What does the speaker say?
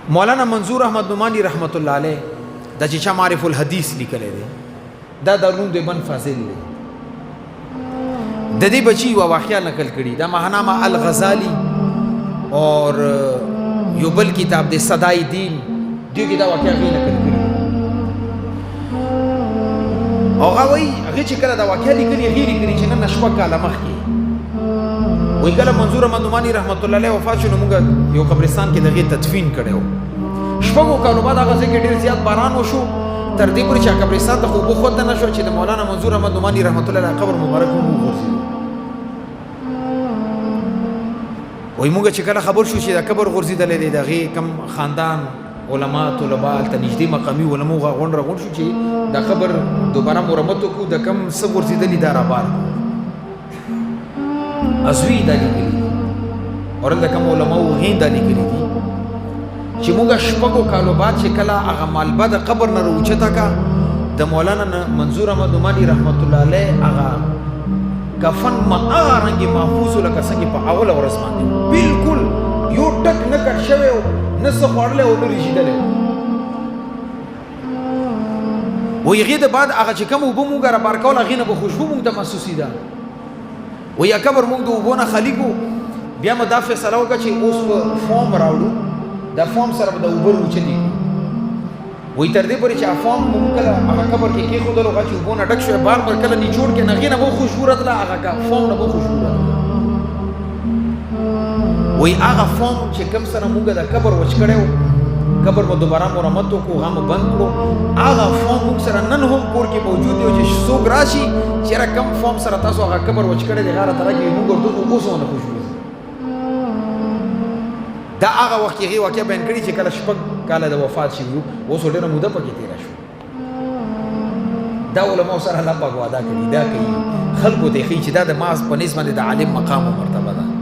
مولانا منظور احمد نعمانی رحمت الله علیه د چې چا معرف الحدیث لیکلی دی دا دارالعلوم دیوبند فاضل دی د دې بچی یوه واقعه نقل کړي دا ماهنامه الغزالی اور یو بل کتاب دی صدای دین دیو کې دا واقعه غي نقل کړي او هغه وایي هغې چې کله دا واقعه لیکلي هغې لیکلي چې نن شپږ کاله مخکې وایي کله منظور احمد نعمانی رحمت الله علیه وفات شو نو موږ یو قبرستان کې د هغې تدفین کړی و شپږو کالو بعد هغه ځای کې ډېر زیات باران وشو تر دې پورې چې قبرستان ته خو اوبه خوته نه شوه چې د مولانا منظور احمد نعمانی رحمت الله علیه قبر مبارک هم وغورځېدو وایي موږ چې کله خبر شو چې دا قبر غورځېدلی دی د هغې کم خاندان علما طلبا هلته نږدې مقامي علمو غونډ راغونډ شو چې دا قبر دوباره مرمت وکړو د کم څه غورځېدلي دا رابار ازوی دا لیکلي دي او هلته کم علماو هغې دا لیکلي دي چې موږ شپږو کالو بعد چې کله هغه مالبه د قبر نه راوچته کا د مولانا منظور احمد نعمانی رحمت الله علیه هغه کفن هغه رنګې محفوظ و لکه څنګه په اوله ورځ باندې بالکل یو ټک نه کټ شوی و نه څه خوړلی او نه رژېدلی وایي هغې د بعد هغه چې کوم اوبه مونږ رابار کول هغې نه به خوشبو مونږ ته محسوسېده وایي قبر مونږ د اوبو نه خالي کړو بیا مو دا فیصله وکړه چې اوس به فوم راوړو دا فوم سره به د اوبه روچتې وایي تر دې پورې چې فوم مونږ کله هغه قبر کې کېښودلو هغه چې اوبو نه ډک شوی بار بار کله نچوړ کې هغې نه به خوشبو راتله هغه فوم نه به خوشبو راتله وایي هغه فوم چې کوم سره مونږ د قبر وچ کړی و قبر مو دوباره مرمت وکړو هغه مو بند کړو هغه فوم مونږ سره نن هم کور کې موجود دی چې څوک راشي چېرې کم فوم سره تاسو هغه قبر وچ کړی دی هغه راته راکړي مونږ ورته اوس ونه خوشبو دا هغه وخت کې هغې واقعه بیان کړي چې کله شپږ کاله د وفات شوي اوس ډېره موده پکې تېره شوه دا علماو سره الله پاک وعده کوي دا کوي خلکو ته ښیي چې دا د محض په نسبت باندې د عالم مقام او مرتبه ده